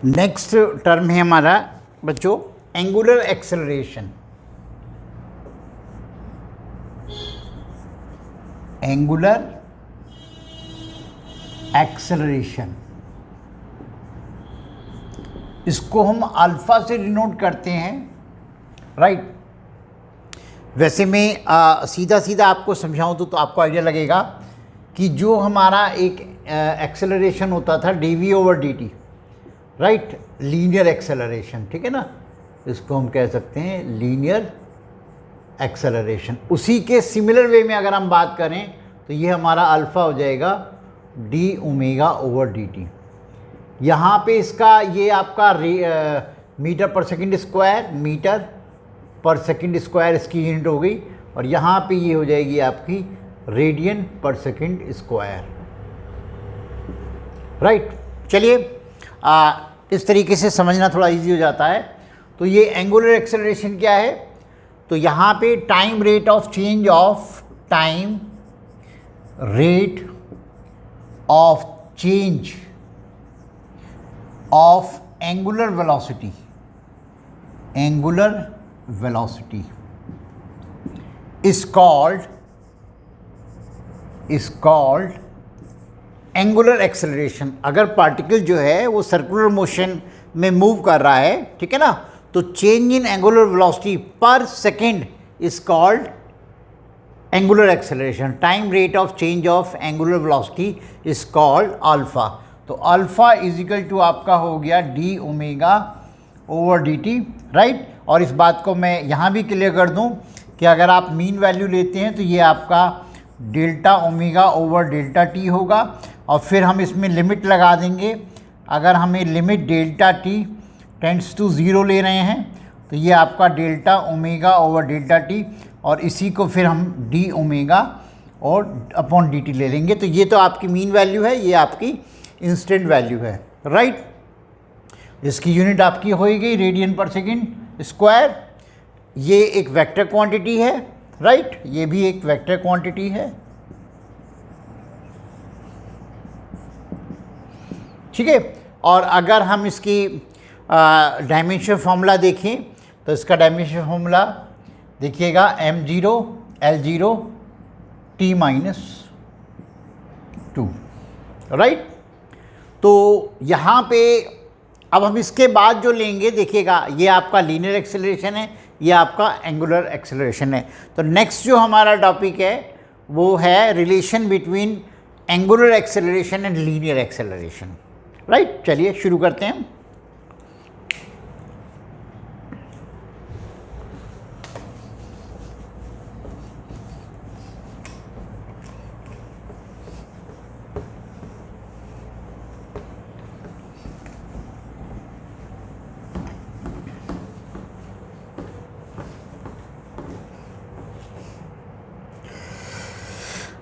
Next term है हमारा बच्चों एंगुलर एक्सेलरेशन। एंगुलर एक्सेलरेशन इसको हम अल्फा से डिनोट करते हैं, राइट। वैसे मैं सीधा सीधा आपको समझाऊं तो आपको आइडिया लगेगा कि जो हमारा एक एक्सेलरेशन होता था dv over dt, right, linear acceleration, ठीक है ना, इसको हम कह सकते हैं लीनियर एक्सेलरेशन। उसी के सिमिलर वे में अगर हम बात करें तो ये हमारा अल्फ़ा हो जाएगा d ओमेगा ओवर dt। यहाँ पे इसका ये आपका मीटर पर सेकंड स्क्वायर, मीटर पर सेकंड स्क्वायर इसकी यूनिट हो गई, और यहाँ पे ये हो जाएगी आपकी रेडियन पर सेकंड स्क्वायर, राइट। चलिए इस तरीके से समझना थोड़ा इजी हो जाता है। तो ये एंगुलर एक्सेलरेशन क्या है, तो यहाँ पे time rate of change of time rate of change of angular velocity, angular velocity is called angular acceleration. अगर पार्टिकल जो है वो सर्कुलर मोशन में मूव कर रहा है, ठीक है ना, तो चेंज इन एंगुलर वेलोसिटी पर second is called angular acceleration. Time rate of change of angular velocity is called alpha. तो अल्फा इज इक्वल टू आपका हो गया D omega over D T, right. और इस बात को मैं यहाँ भी क्लियर कर दूँ कि अगर आप मीन वैल्यू लेते हैं तो ये आपका delta omega over delta T होगा, और फिर हम इसमें लिमिट लगा देंगे। अगर हमें limit delta T tends to zero ले रहे हैं तो ये आपका delta omega over delta T, और इसी को फिर हम डी ओमेगा और अपॉन डी टी ले लेंगे। तो ये तो आपकी मीन वैल्यू है, ये आपकी इंस्टेंट वैल्यू है, राइट। इसकी यूनिट आपकी हो गई रेडियन पर सेकेंड स्क्वायर। ये एक वेक्टर क्वांटिटी है, राइट, ये भी एक वेक्टर क्वांटिटी है, ठीक है। और अगर हम इसकी डायमेंशन फॉर्मूला देखें तो इसका डायमेंशन फॉर्मूला देखिएगा m0 L0 t minus 2, right. तो यहाँ पे अब हम इसके बाद जो लेंगे देखिएगा, ये आपका लीनियर एक्सेलरेशन है, ये आपका एंगुलर एक्सेलरेशन है। तो नेक्स्ट जो हमारा टॉपिक है वो है relation between angular acceleration and linear acceleration, right. चलिए शुरू करते हैं।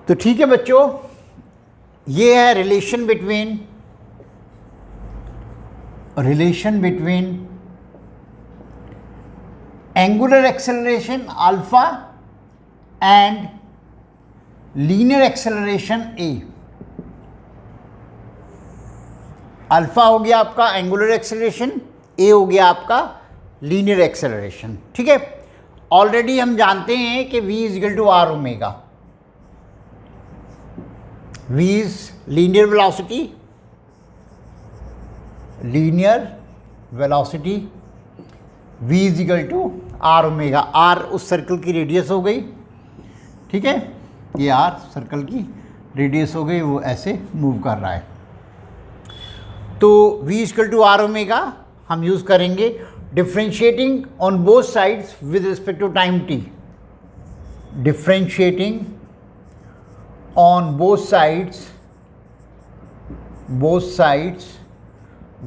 तो ठीक है बच्चों, ये है relation between angular acceleration alpha and linear acceleration A. Alpha हो गया आपका एंगुलर एक्सेलरेशन, ए हो गया आपका लीनियर एक्सेलरेशन, ठीक है। ऑलरेडी हम जानते हैं कि v is equal to R omega. v is linear velocity, v is equal to r omega. r उस सर्कल की रेडियस हो गई, ठीक है, ये r सर्कल की रेडियस हो गई, वो ऐसे मूव कर रहा है। तो v is equal to r omega हम यूज़ करेंगे differentiating on both sides with respect to time t, differentiating on both sides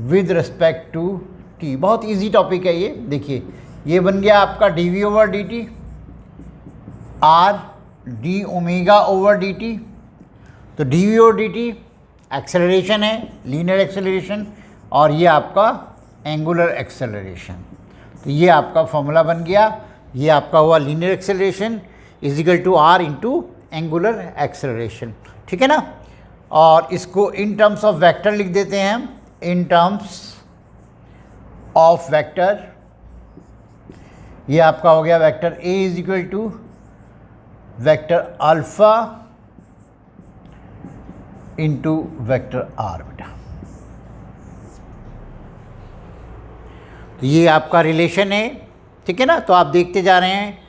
with respect to t। बहुत इजी टॉपिक है ये। देखिए ये बन गया आपका dv over dt, r d omega over dt। तो dv ओवर dt एक्सेलरेशन है, लीनियर एक्सेलरेशन, और ये आपका एंगुलर एक्सेलरेशन। तो ये आपका फॉर्मूला बन गया, ये आपका हुआ linear acceleration is equal to r into angular acceleration, ठीक है ना। और इसको इन टर्म्स ऑफ वेक्टर लिख देते हैं हम, इन टर्म्स ऑफ वेक्टर, ये आपका हो गया vector A is equal to vector alpha into vector R बेटा। तो ये आपका रिलेशन है, ठीक है ना। तो आप देखते जा रहे हैं,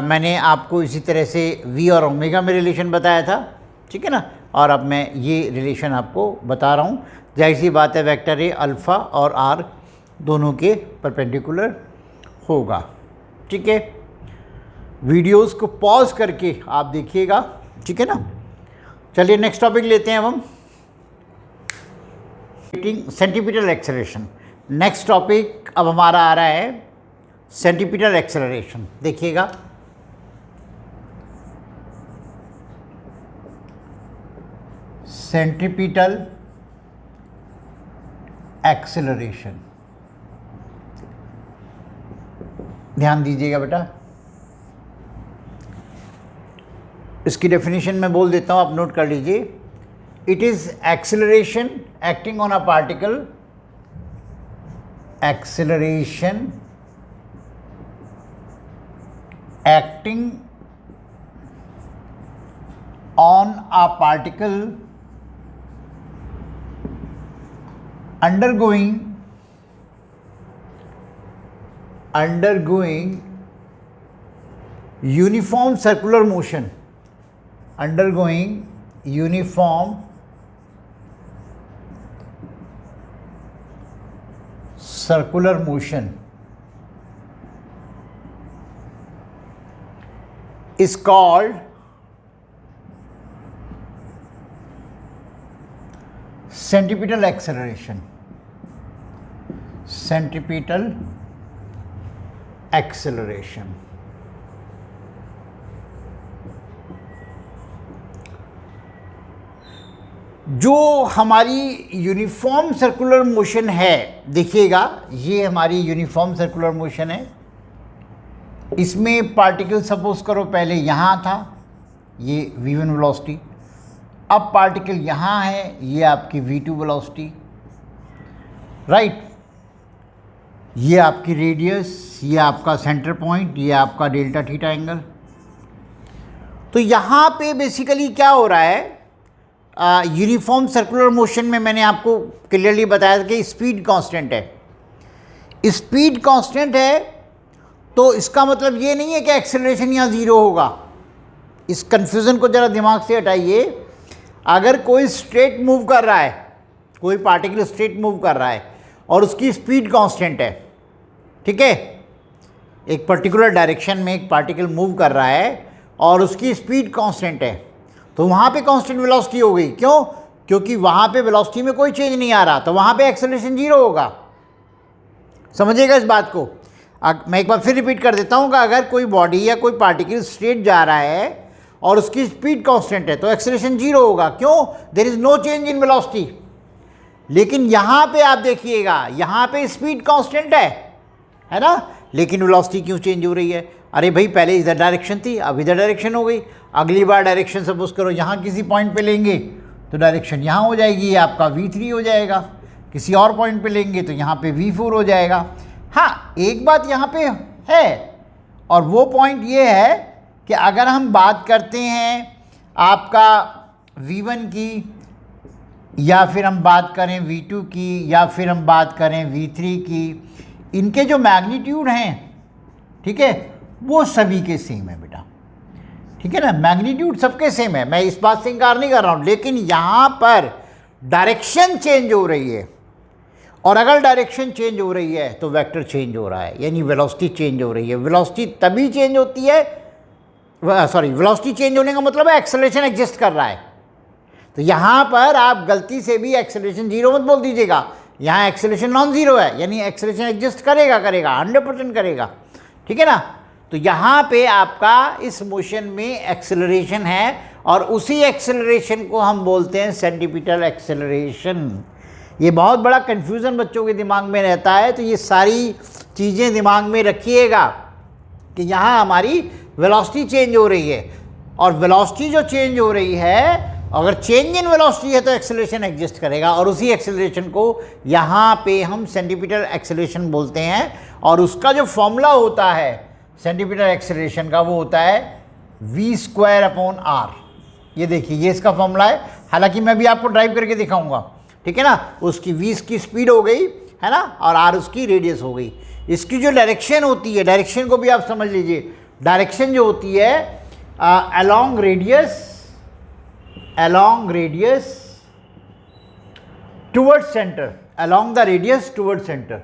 मैंने आपको इसी तरह से वी और ओमेगा में रिलेशन बताया था, ठीक है ना, और अब मैं ये रिलेशन आपको बता रहा हूँ। जाहिर सी बात है वेक्टर ए अल्फ़ा और आर दोनों के परपेंडिकुलर होगा, ठीक है। वीडियोस को पॉज करके आप देखिएगा, ठीक है ना। चलिए नेक्स्ट टॉपिक लेते हैं अब हम, सेंटीपिटल एक्सेलरेशन। नेक्स्ट टॉपिक अब हमारा आ रहा है सेंटीपिटल एक्सेलरेशन। देखिएगा, सेंट्रीपिटल एक्सेलरेशन, ध्यान दीजिएगा बेटा। इसकी डेफिनेशन मैं बोल देता हूँ, आप नोट कर लीजिए। It is acceleration acting on a particle, acceleration acting on a particle undergoing uniform circular motion, undergoing uniform circular motion is called centripetal acceleration, centripetal acceleration। जो हमारी यूनिफॉर्म सर्कुलर मोशन है, देखिएगा ये हमारी यूनिफॉर्म सर्कुलर मोशन है। इसमें particle suppose करो पहले यहाँ था, ये v1 वेलोसिटी, अब पार्टिकल यहाँ है, ये आपकी v2 वेलोसिटी, राइट। ये आपकी रेडियस, ये आपका सेंटर पॉइंट, ये आपका डेल्टा थीटा एंगल। तो यहाँ पे बेसिकली क्या हो रहा है, यूनिफॉर्म सर्कुलर मोशन में मैंने आपको क्लियरली बताया कि स्पीड कांस्टेंट है, स्पीड कांस्टेंट है। तो इसका मतलब ये नहीं है कि एक्सेलरेशन यहाँ ज़ीरो होगा। इस कन्फ्यूज़न को ज़रा दिमाग से हटाइए। अगर कोई स्ट्रेट मूव कर रहा है, कोई पार्टिकल स्ट्रेट मूव कर रहा है और उसकी स्पीड कांस्टेंट है, ठीक है, एक पर्टिकुलर डायरेक्शन में एक पार्टिकल मूव कर रहा है और उसकी स्पीड कांस्टेंट है, तो वहाँ पे कांस्टेंट वेलोसिटी हो गई। क्यों? क्योंकि वहाँ पे वेलोसिटी में कोई चेंज नहीं आ रहा, तो वहाँ पे एक्सेलरेशन ज़ीरो होगा। समझिएगा इस बात को। मैं एक बार फिर रिपीट कर देता हूँ कि अगर कोई बॉडी या कोई पार्टिकल स्ट्रेट जा रहा है और उसकी स्पीड कांस्टेंट है तो एक्सेलरेशन जीरो होगा। क्यों? There is no change in velocity. लेकिन यहाँ पे आप देखिएगा, यहाँ पे स्पीड कांस्टेंट है ना, लेकिन वेलोसिटी क्यों चेंज हो रही है? अरे भाई पहले इधर डायरेक्शन थी, अब इधर डायरेक्शन हो गई। अगली बार डायरेक्शन सपोज करो यहाँ किसी पॉइंट पे लेंगे तो डायरेक्शन यहाँ हो जाएगी, ये आपका v3 हो जाएगा। किसी और पॉइंट पे लेंगे तो यहाँ पे v4 हो जाएगा। हाँ, एक बात यहाँ पे है, और वो पॉइंट ये है कि अगर हम बात करते हैं आपका v1 की, या फिर हम बात करें v2 की, या फिर हम बात करें v3 की, इनके जो मैग्नीट्यूड हैं, ठीक है, वो सभी के सेम है बेटा, ठीक है ना। मैग्नीट्यूड सबके सेम है, मैं इस बात से इनकार नहीं कर रहा हूँ, लेकिन यहाँ पर डायरेक्शन चेंज हो रही है। और अगर डायरेक्शन चेंज हो रही है तो वेक्टर चेंज हो रहा है, यानी वेलोसिटी चेंज हो रही है। वेलोसिटी तभी चेंज होती है, वेलोसिटी चेंज होने का मतलब है एक्सेलरेशन एग्जिस्ट कर रहा है। तो यहाँ पर आप गलती से भी एक्सेलरेशन जीरो मत बोल दीजिएगा, यहाँ एक्सेलरेशन नॉन जीरो है, यानी एक्सेलरेशन एग्जिस्ट करेगा 100% करेगा, ठीक है ना। तो यहाँ पे आपका इस मोशन में एक्सेलरेशन है, और उसी एक्सेलरेशन को हम बोलते हैं सेंटीपिटल एक्सेलरेशन। ये बहुत बड़ा कन्फ्यूज़न बच्चों के दिमाग में रहता है, तो ये सारी चीज़ें दिमाग में रखिएगा कि यहाँ हमारी वेलोसिटी चेंज हो रही है, और वेलोसिटी जो चेंज हो रही है अगर चेंज इन वेलोसिटी है तो एक्सेलरेशन एग्जिस्ट करेगा, और उसी एक्सेलरेशन को यहाँ पे हम सेंटीमीटर एक्सेलरेशन बोलते हैं, और उसका जो फॉर्मूला होता है सेंटीमीटर एक्सेलरेशन का वो होता है v²/r। ये देखिए, ये इसका फॉर्मूला है, हालांकि मैं भी आपको ड्राइव करके दिखाऊंगा, ठीक है ना। उसकी v की स्पीड हो गई है ना, और r उसकी रेडियस हो गई। इसकी जो डायरेक्शन होती है, डायरेक्शन को भी आप समझ लीजिए, डायरेक्शन जो होती है along radius towards center, along the radius towards center,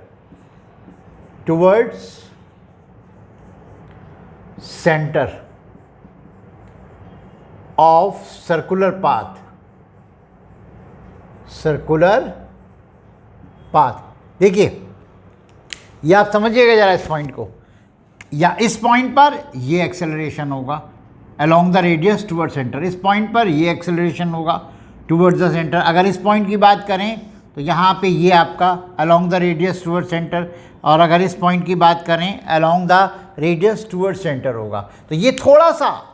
towards center of circular path, देखिए ये आप समझिएगा जरा इस पॉइंट को, या इस पॉइंट पर ये एक्सेलरेशन होगा along the radius towards center, इस पॉइंट पर ये एक्सेलरेशन होगा towards the center। अगर इस पॉइंट की बात करें तो यहाँ पे ये आपका along the radius towards center, और अगर इस पॉइंट की बात करें along the radius towards center होगा। तो ये थोड़ा सा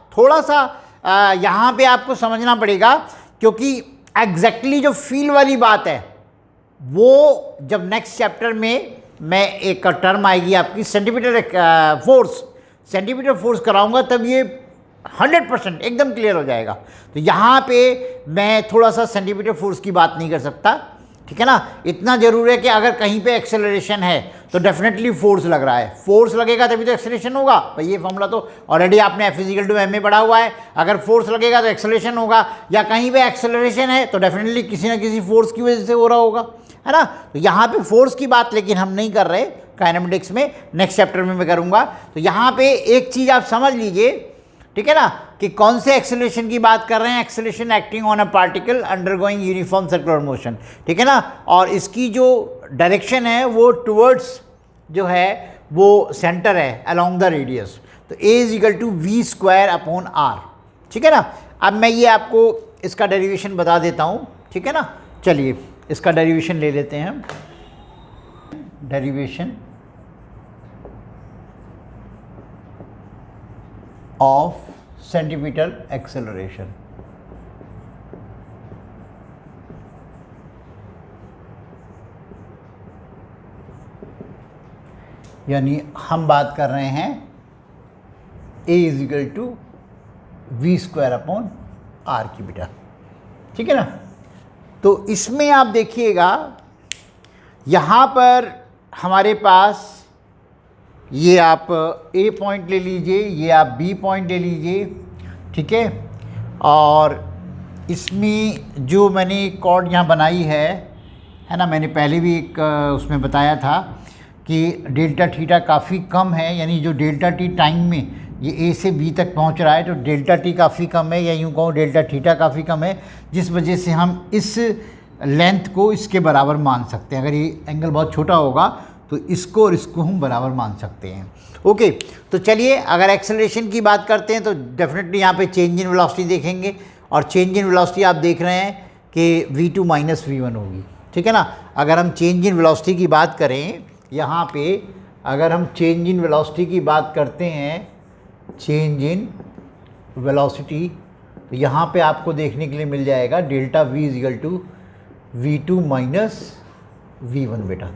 यहाँ पे आपको समझना पड़ेगा, क्योंकि एग्जैक्टली जो फील वाली बात है वो जब नेक्स्ट चैप्टर में मैं एक टर्म आएगी आपकी सेंटीमीटर फोर्स कराऊंगा, तब ये 100% एकदम क्लियर हो जाएगा। तो यहाँ पे मैं थोड़ा सा सेंटीमीटर फोर्स की बात नहीं कर सकता, ठीक है ना। इतना ज़रूर है कि अगर कहीं पे एक्सेलरेशन है तो डेफिनेटली फोर्स लग रहा है, फोर्स लगेगा तभी तो एक्सेलरेशन होगा भाई। ये फॉर्मूला तो ऑलरेडी आपने F=ma पढ़ा हुआ है। अगर फोर्स लगेगा तो एक्सेलरेशन होगा, या कहीं पे एक्सेलरेशन है तो डेफिनेटली किसी ना किसी फोर्स की वजह से हो रहा होगा, है ना। तो यहाँ पे फोर्स की बात लेकिन हम नहीं कर रहे काइनेमेटिक्स में, नेक्स्ट चैप्टर में मैं करूँगा। तो यहाँ पे एक चीज़ आप समझ लीजिए, ठीक है ना, कि कौन से एक्सेलरेशन की बात कर रहे हैं। Acceleration acting on a particle undergoing uniform circular motion, ठीक है ना। और इसकी जो डायरेक्शन है वो टुवर्ड्स जो है वो सेंटर है अलोंग द रेडियस। तो A=v²/r, ठीक है ना। अब मैं ये आपको इसका डेरिवेशन बता देता हूँ, ठीक है ना। चलिए इसका डेरिवेशन ले लेते हैं हम। डेरिवेशन ऑफ सेंटीमीटर एक्सेलरेशन, यानी हम बात कर रहे हैं A=v²/r की बेटा, ठीक है ना। तो इसमें आप देखिएगा यहाँ पर हमारे पास ये आप A पॉइंट ले लीजिए, ये आप B पॉइंट ले लीजिए, ठीक है। और इसमें जो मैंने कॉर्ड यहाँ बनाई है ना, मैंने पहले भी एक उसमें बताया था कि डेल्टा थीटा काफ़ी कम है, यानी जो डेल्टा टी टाइम में ये A से B तक पहुँच रहा है तो डेल्टा टी काफ़ी कम है, या यूँ कहूँ डेल्टा थीटा काफ़ी कम है, जिस वजह से हम इस लेंथ को इसके बराबर मान सकते हैं। अगर ये एंगल बहुत छोटा होगा तो इसको और इसको हम बराबर मान सकते हैं। ओके, तो चलिए अगर एक्सेलरेशन की बात करते हैं तो डेफिनेटली यहाँ पे चेंज इन वेलोसिटी देखेंगे, और चेंज इन वेलोसिटी आप देख रहे हैं कि v2 - v1 होगी, ठीक है ना। अगर हम चेंज इन वेलोसिटी की बात करें यहाँ पे, अगर हम चेंज इन वेलोसिटी की बात करते हैं, चेंज इन वेलोसिटी, तो यहाँ पे आपको देखने के लिए मिल जाएगा डेल्टा v = v2 - v1 बेटा।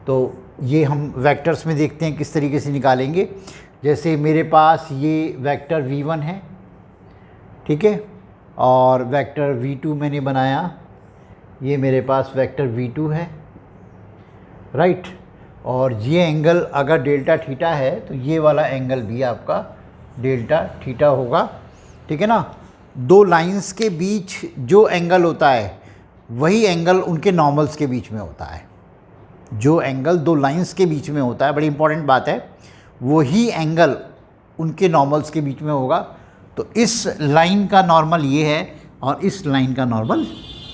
तो ये हम वेक्टर्स में देखते हैं किस तरीके से निकालेंगे। जैसे मेरे पास ये वेक्टर v1 है, ठीक है, और वेक्टर v2 मैंने बनाया, ये मेरे पास वेक्टर v2 है, राइट। और ये एंगल अगर डेल्टा थीटा है तो ये वाला एंगल भी आपका डेल्टा थीटा होगा, ठीक है ना। दो लाइंस के बीच जो एंगल होता है वही एंगल उनके नॉर्मल्स के बीच में होता है। जो एंगल दो लाइंस के बीच में होता है, बड़ी इंपॉर्टेंट बात है, वही एंगल उनके नॉर्मल्स के बीच में होगा। तो इस लाइन का नॉर्मल ये है और इस लाइन का नॉर्मल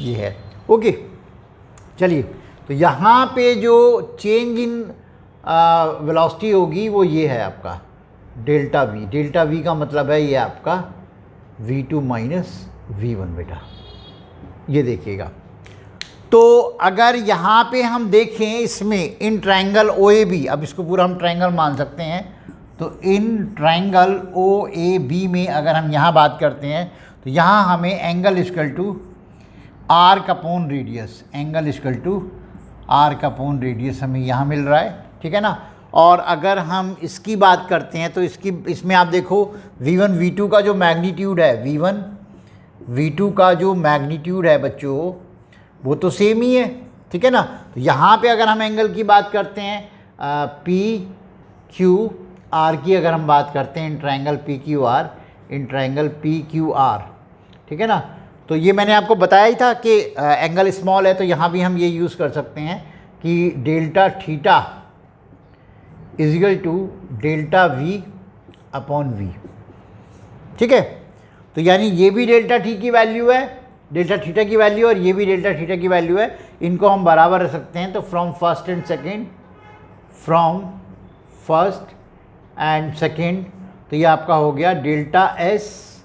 ये है। ओके, चलिए, तो यहाँ पे जो चेंज इन वेलोसिटी होगी वो ये है आपका डेल्टा v। डेल्टा v का मतलब है ये आपका v2 - v1 बेटा, ये देखिएगा। तो अगर यहाँ पे हम देखें इसमें इन ट्रायंगल OAB, अब इसको पूरा हम ट्रायंगल मान सकते हैं, तो इन ट्रायंगल OAB में अगर हम यहाँ बात करते हैं तो यहाँ हमें angle equal to arc upon radius, angle equal to arc upon radius हमें यहाँ मिल रहा है, ठीक है ना। और अगर हम इसकी बात करते हैं तो इसमें आप देखो V1 V2 का जो मैग्नीट्यूड है, V1 V2 का जो मैग्नीट्यूड है बच्चों वो तो सेम ही है, ठीक है ना। तो यहाँ पे अगर हम एंगल की बात करते हैं पी क्यू आर की, अगर हम बात करते हैं in triangle P Q R, in triangle P Q R, ठीक है ना। तो ये मैंने आपको बताया ही था कि एंगल स्मॉल है, तो यहाँ भी हम ये यूज़ कर सकते हैं कि delta theta is equal to delta V upon V, ठीक है। तो यानी ये भी डेल्टा टी की वैल्यू है, डेल्टा थीटा की वैल्यू, और ये भी डेल्टा थीटा की वैल्यू है, इनको हम बराबर रख सकते हैं। तो फ्रॉम फर्स्ट एंड सेकेंड, तो ये आपका हो गया delta S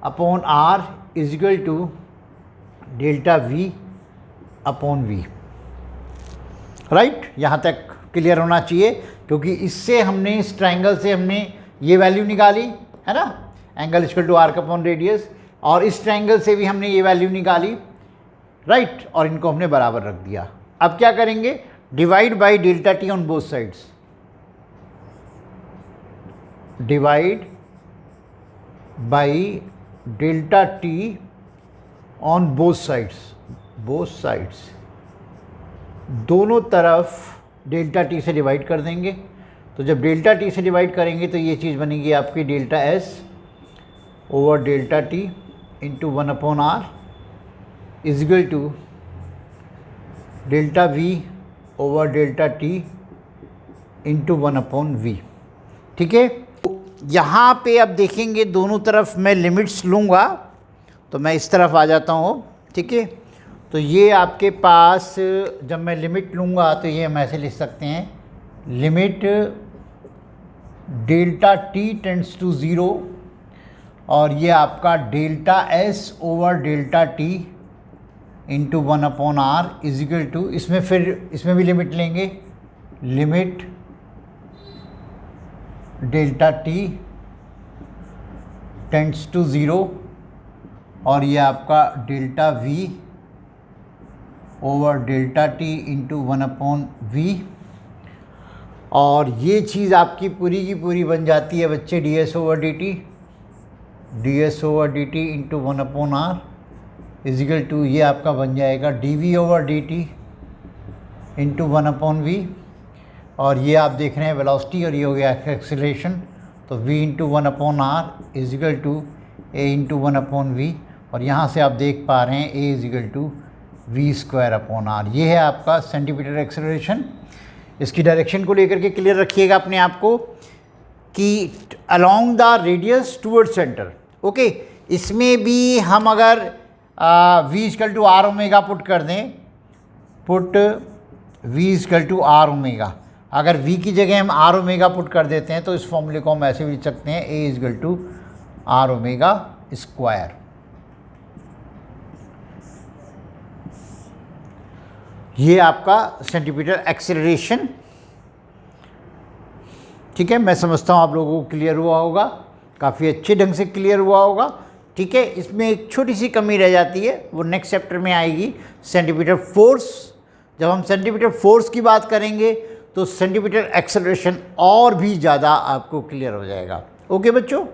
upon R is equal to delta V upon V, right. यहाँ तक क्लियर होना चाहिए, क्योंकि इससे हमने, इस ट्रायंगल से हमने ये वैल्यू निकाली है ना, angle equal to arc upon radius, और इस ट्रायंगल से भी हमने ये वैल्यू निकाली, राइट, और इनको हमने बराबर रख दिया। अब क्या करेंगे, divide by delta T on both sides, divide by delta T on both sides, दोनों तरफ डेल्टा टी से डिवाइड कर देंगे। तो जब डेल्टा टी से डिवाइड करेंगे तो ये चीज़ बनेगी आपकी delta S over delta T into 1 upon R is equal to delta V over delta T into 1 upon V, ठीक है। यहाँ पे अब देखेंगे दोनों तरफ मैं लिमिट्स लूँगा, तो मैं इस तरफ आ जाता हूँ, ठीक है। तो ये आपके पास जब मैं लिमिट लूँगा तो ये हम ऐसे लिख सकते हैं, limit delta T tends to 0, और ये आपका delta S over delta T into 1 upon R is equal to, इसमें फिर इसमें भी लिमिट लेंगे, limit delta T tends to 0, और ये आपका delta V over delta T into 1 upon V, और ये चीज़ आपकी पूरी की पूरी बन जाती है बच्चे D S over D T into 1 upon R is equal to, ये आपका बन जाएगा D V over D T into 1 upon V, और ये आप देख रहे हैं वेलोसिटी, और ये हो गया एक्सेलरेशन, तो v into 1 upon R is equal to A into 1 upon V, और यहाँ से आप देख पा रहे हैं a is equal to V square upon R. ये है आपका सेंटीमीटर एक्सेलरेशन। इसकी डायरेक्शन को लेकर के क्लियर रखिएगा अपने आप को कि along the radius toward centre, okay. इसमें भी हम अगर v equal to R omega put कर दें, put v equal to R omega, अगर v की जगह हम आर ओमेगा पुट कर देते हैं तो इस फॉर्मूले को हम ऐसे भी लिख सकते हैं, a equal to R omega square. ये आपका सेंटीमीटर एक्सेलरेशन, ठीक है। मैं समझता हूँ आप लोगों को क्लियर हुआ होगा, काफ़ी अच्छे ढंग से क्लियर हुआ होगा, ठीक है। इसमें एक छोटी सी कमी रह जाती है, वो नेक्स्ट चैप्टर में आएगी, सेंटीमीटर फोर्स। जब हम सेंटीमीटर फोर्स की बात करेंगे तो सेंटीमीटर एक्सेलरेशन और भी ज़्यादा आपको क्लियर हो जाएगा, ओके बच्चों।